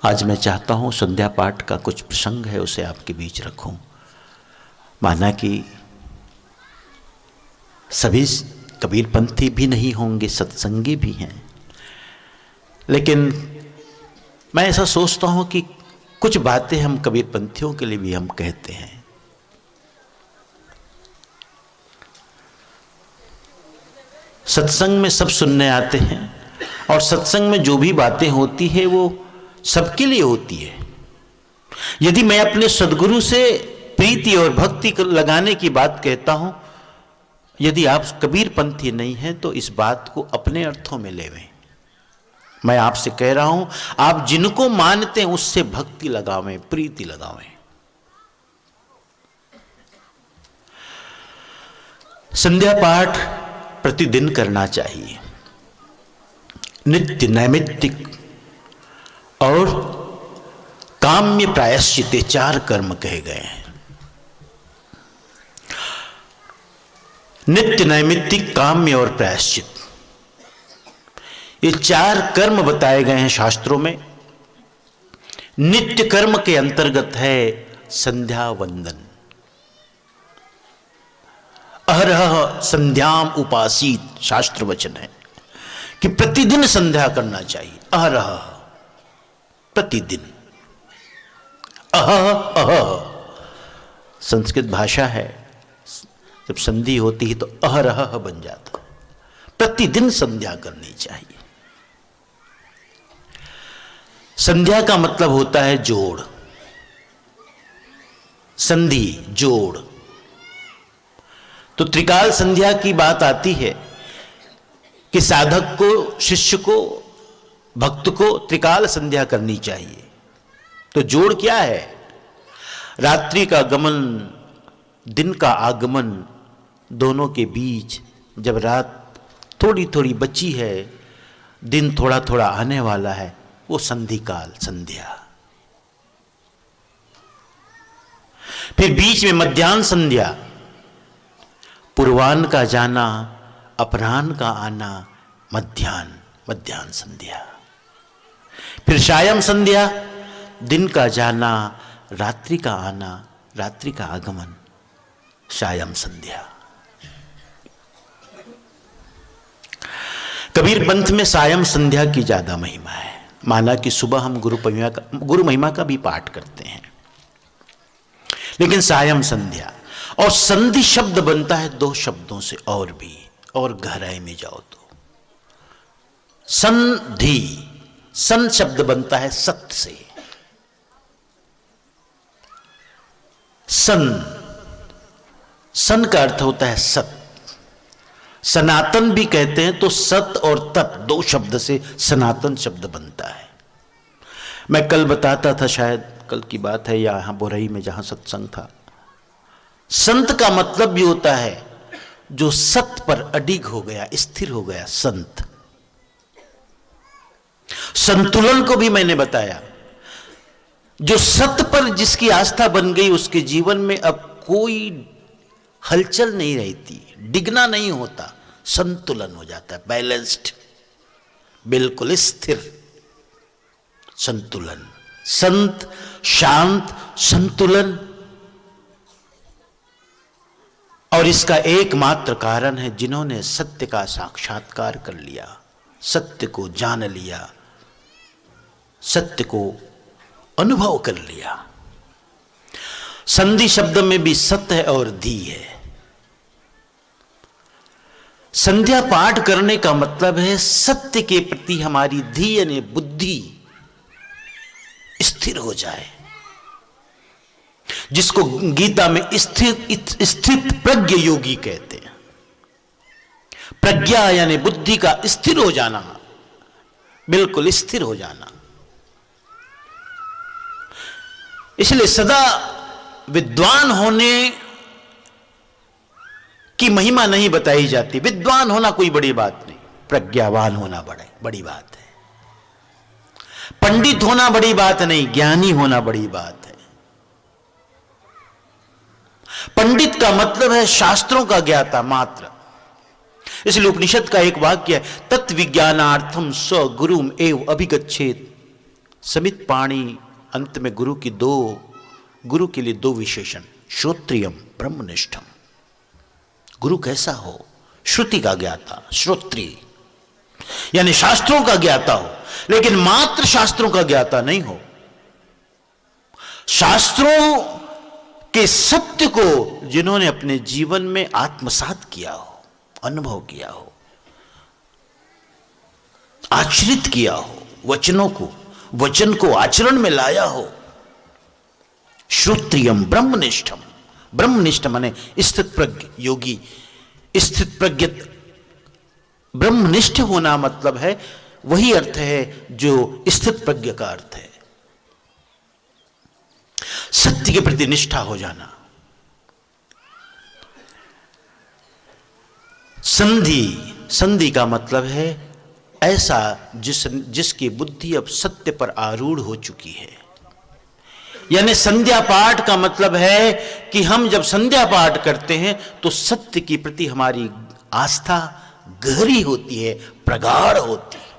आज मैं चाहता हूँ संध्या पाठ का कुछ प्रसंग है उसे आपके बीच रखूं। माना कि सभी कबीरपंथी भी नहीं होंगे, सत्संगी भी हैं, लेकिन मैं ऐसा सोचता हूँ कि कुछ बातें हम कबीरपंथियों के लिए भी हम कहते हैं। सत्संग में सब सुनने आते हैं और सत्संग में जो भी बातें होती है वो सबके लिए होती है। यदि मैं अपने सद्गुरु से प्रीति और भक्ति लगाने की बात कहता हूं, यदि आप कबीरपंथी नहीं हैं तो इस बात को अपने अर्थों में लेवें। मैं आपसे कह रहा हूं, आप जिनको मानते हैं उससे भक्ति लगावें, प्रीति लगावें। संध्या पाठ प्रतिदिन करना चाहिए, नित्य नैमित्तिक और काम्य प्रायश्चित, 4 कर्म कहे गए हैं। नित्य नैमित्तिक, काम्य और प्रायश्चित, ये 4 कर्म बताए गए हैं शास्त्रों में। नित्य कर्म के अंतर्गत है संध्या वंदन। अहरह संध्याम उपासीत, शास्त्र वचन है कि प्रतिदिन संध्या करना चाहिए। अहरह, प्रतिदिन। संस्कृत भाषा है, जब संधि होती है तो अहरह बन जाता। प्रतिदिन संध्या करनी चाहिए। संध्या का मतलब होता है जोड़, संधि, जोड़। तो त्रिकाल संध्या की बात आती है कि साधक को, शिष्य को, भक्त को त्रिकाल संध्या करनी चाहिए। तो जोड़ क्या है? रात्रि का गमन, दिन का आगमन, दोनों के बीच जब रात थोड़ी थोड़ी बची है, दिन थोड़ा थोड़ा आने वाला है, वो संधि काल, संध्या। फिर बीच में मध्याह्न संध्या, पूर्वाह्न का जाना, अपराह्न का आना, मध्याह्न संध्या। फिर सायं संध्या, दिन का जाना, रात्रि का आना, रात्रि का आगमन, सायं संध्या। कबीर पंथ में सायं संध्या की ज्यादा महिमा है। माना कि सुबह हम गुरु महिमा का भी पाठ करते हैं, लेकिन सायं संध्या। और संधि शब्द बनता है 2 शब्दों से, और भी, और गहराई में जाओ तो संधि, सन शब्द बनता है सत्य से। सन का अर्थ होता है सत्य। सनातन भी कहते हैं तो सत और तत् 2 शब्द से सनातन शब्द बनता है। मैं कल बताता था, शायद कल की बात है, या यहां बोरई में जहां सत्संग था, संत का मतलब भी होता है जो सत्य पर अडिग हो गया, स्थिर हो गया, संत। संतुलन को भी मैंने बताया, जो सत्य पर जिसकी आस्था बन गई उसके जीवन में अब कोई हलचल नहीं रहती, डिगना नहीं होता, संतुलन हो जाता है, बैलेंस्ड, बिल्कुल स्थिर, संतुलन। संत, शांत, संतुलन। और इसका एकमात्र कारण है जिन्होंने सत्य का साक्षात्कार कर लिया, सत्य को जान लिया, सत्य को अनुभव कर लिया। संधि शब्द में भी सत्य है और धी है। संध्या पाठ करने का मतलब है सत्य के प्रति हमारी धी यानी बुद्धि स्थिर हो जाए, जिसको गीता में स्थित प्रज्ञ योगी कहते हैं। प्रज्ञा यानी बुद्धि का स्थिर हो जाना, बिल्कुल स्थिर हो जाना। इसलिए सदा विद्वान होने की महिमा नहीं बताई जाती। विद्वान होना कोई बड़ी बात नहीं, प्रज्ञावान होना बड़ी बात है। पंडित होना बड़ी बात नहीं, ज्ञानी होना बड़ी बात है। पंडित का मतलब है शास्त्रों का ज्ञाता मात्र। इसलिए उपनिषद का एक वाक्य है, तत्विज्ञानार्थम स गुरुम एव अभिगच्छेत। समित पाणी, अंत में गुरु के लिए दो विशेषण, श्रोत्रियम ब्रह्मनिष्ठम। गुरु कैसा हो? श्रुति का ज्ञाता, श्रोत्री यानी शास्त्रों का ज्ञाता हो, लेकिन मात्र शास्त्रों का ज्ञाता नहीं हो, शास्त्रों के सत्य को जिन्होंने अपने जीवन में आत्मसात किया हो, अनुभव किया हो, आचरित किया हो, वचन को आचरण में लाया हो। श्रोत्रियम ब्रह्मनिष्ठम, ब्रह्मनिष्ठ माने स्थित प्रज्ञ योगी, स्थित प्रज्ञ। ब्रह्मनिष्ठ होना मतलब है, वही अर्थ है जो स्थित प्रज्ञ का अर्थ है, सत्य के प्रति निष्ठा हो जाना। संधि का मतलब है ऐसा जिसकी बुद्धि अब सत्य पर आरूढ़ हो चुकी है। यानी संध्या पाठ का मतलब है कि हम जब संध्या पाठ करते हैं तो सत्य के प्रति हमारी आस्था गहरी होती है, प्रगाढ़ होती है।